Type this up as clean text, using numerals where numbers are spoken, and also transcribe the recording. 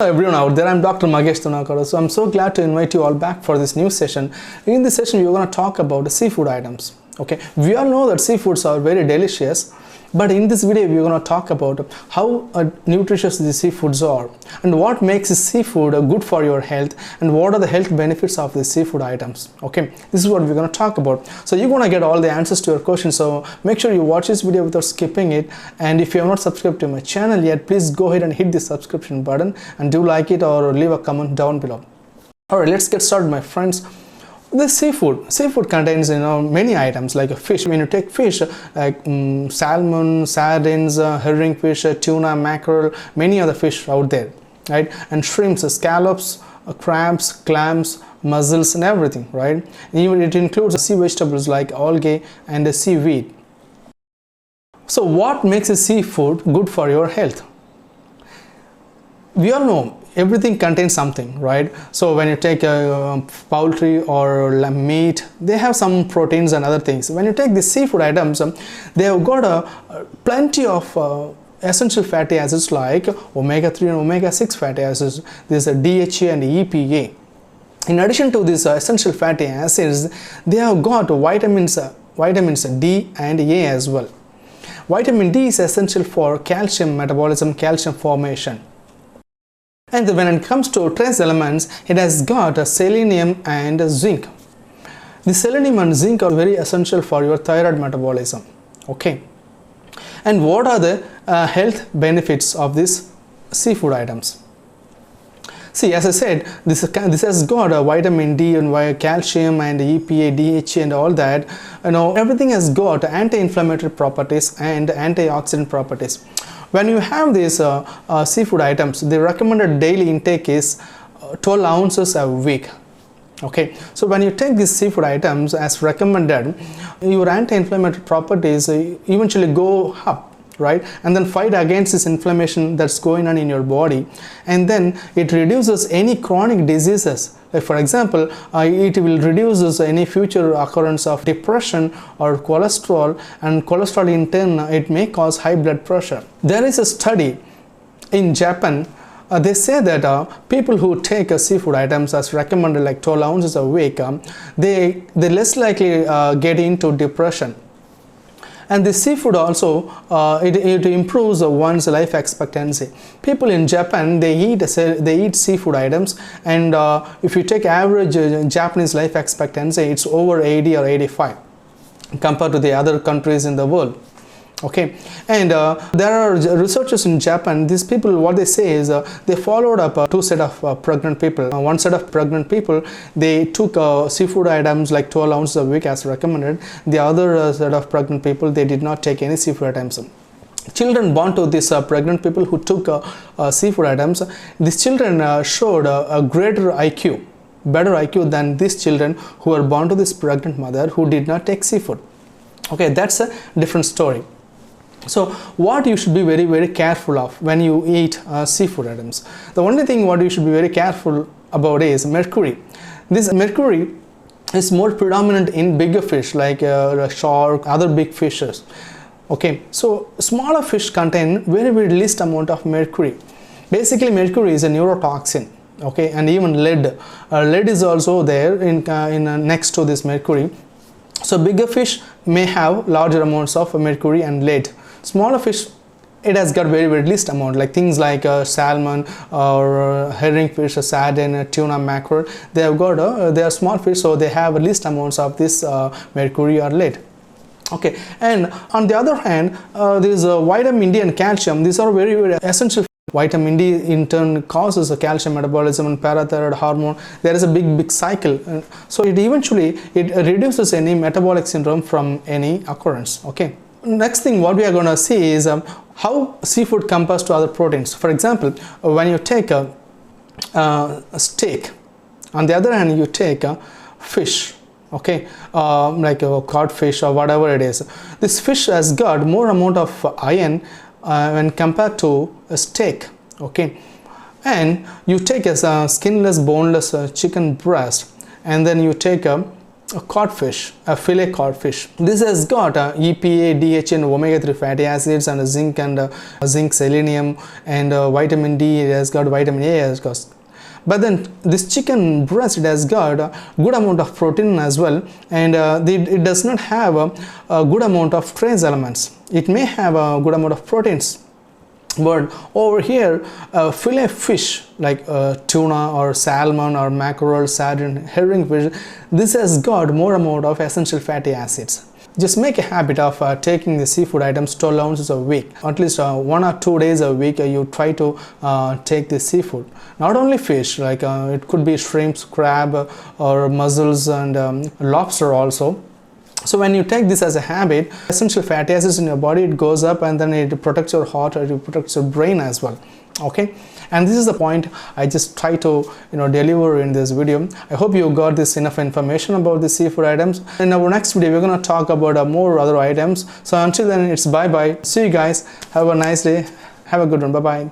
Hello everyone out there, I'm Dr. G. So I'm so glad to invite you all back for this new session. In this session, we're going to talk about seafood items. Okay, we all know that seafoods are very delicious, but in this video, we're going to talk about how nutritious these seafoods are and what makes seafood good for your health and what are the health benefits of these seafood items. Okay, this is what we're going to talk about. So you're going to get all the answers to your questions. So make sure you watch this video without skipping it. And if you have not subscribed to my channel yet, please go ahead and hit the subscription button and do like it or leave a comment down below. All right, let's get started, my friends. This seafood contains many items like a fish. When you take fish like salmon, sardines, herring fish, tuna, mackerel, many other fish out there, right? And shrimps, scallops, crabs, clams, mussels, and everything, right? And even it includes sea vegetables like algae and seaweed. So what makes a seafood good for your health? We all know everything contains something, right? So when you take poultry or meat, they have some proteins and other things. When you take the seafood items, they have got plenty of essential fatty acids like omega-3 and omega-6 fatty acids. There's a DHA and EPA. In addition to these essential fatty acids, they have got vitamins D and A as well. Vitamin D is essential for calcium metabolism, calcium formation. And when it comes to trace elements, it has got selenium and zinc. The selenium and zinc are very essential for your thyroid metabolism. Okay. And what are the health benefits of these seafood items? See, as I said, this has got a vitamin D and calcium and EPA, DHA and all that. Everything has got anti-inflammatory properties and antioxidant properties. When you have these seafood items, the recommended daily intake is 12 ounces a week. Okay, so when you take these seafood items as recommended, your anti-inflammatory properties eventually go up, right? And then fight against this inflammation that's going on in your body, and then it reduces any chronic diseases. Like for example, it will reduce any future occurrence of depression or cholesterol, and cholesterol in turn it may cause high blood pressure. There is a study in Japan. They say that people who take seafood items as recommended, like 12 ounces a week, they less likely get into depression. And the seafood also it improves one's life expectancy. People in Japan, they eat seafood items, and if you take average Japanese life expectancy, it's over 80 or 85 compared to the other countries in the world. Okay, and there are researchers in Japan. These people, what they say is they followed up two set of pregnant people. One set of pregnant people, they took seafood items like 12 ounces a week as recommended. The other set of pregnant people, they did not take any seafood items. Children born to these pregnant people who took seafood items, these children showed a greater IQ, better IQ than these children who were born to this pregnant mother who did not take seafood. Okay, that's a different story. So what you should be very, very careful of when you eat seafood items. The only thing what you should be very careful about is mercury. This mercury is more predominant in bigger fish like shark, other big fishes. Okay, so smaller fish contain very, very least amount of mercury. Basically, mercury is a neurotoxin. Okay, and even lead. Lead is also there in next to this mercury. So bigger fish may have larger amounts of mercury and lead. Smaller fish, it has got very, very least amount, like things like salmon or herring fish, sardine, tuna, mackerel. They have got they are small fish, so they have least amounts of this mercury or lead. Okay, and on the other hand, there is vitamin D and calcium. These are very, very essential. Vitamin D in turn causes a calcium metabolism and parathyroid hormone. There is a big cycle, so it eventually reduces any metabolic syndrome from any occurrence. Okay. Next thing what we are going to see is how seafood compares to other proteins. For example, when you take a steak, on the other hand you take a fish, okay, like a codfish or whatever it is. This fish has got more amount of iron when compared to a steak. Okay, and you take a skinless, boneless chicken breast, and then you take a a codfish, a fillet codfish. This has got EPA, DHA and omega-3 fatty acids and zinc zinc, selenium and vitamin D. It has got vitamin A as well. But then this chicken breast, it has got a good amount of protein as well, and it does not have a good amount of trace elements. It may have a good amount of proteins, but over here fillet fish like tuna or salmon or mackerel, sardine, herring fish, this has got more amount of essential fatty acids. Just make a habit of taking the seafood items 12 ounces a week. At least 1 or 2 days a week you try to take the seafood. Not only fish, like it could be shrimps, crab or mussels and lobster also. So when you take this as a habit, essential fatty acids in your body, it goes up, and then it protects your heart or it protects your brain as well. Okay, and this is the point I just try to deliver in this video. I hope you got this enough information about the seafood items. In our next video we're going to talk about more other items. So until then, it's bye bye. See you guys. Have a nice day. Have a good one. Bye bye.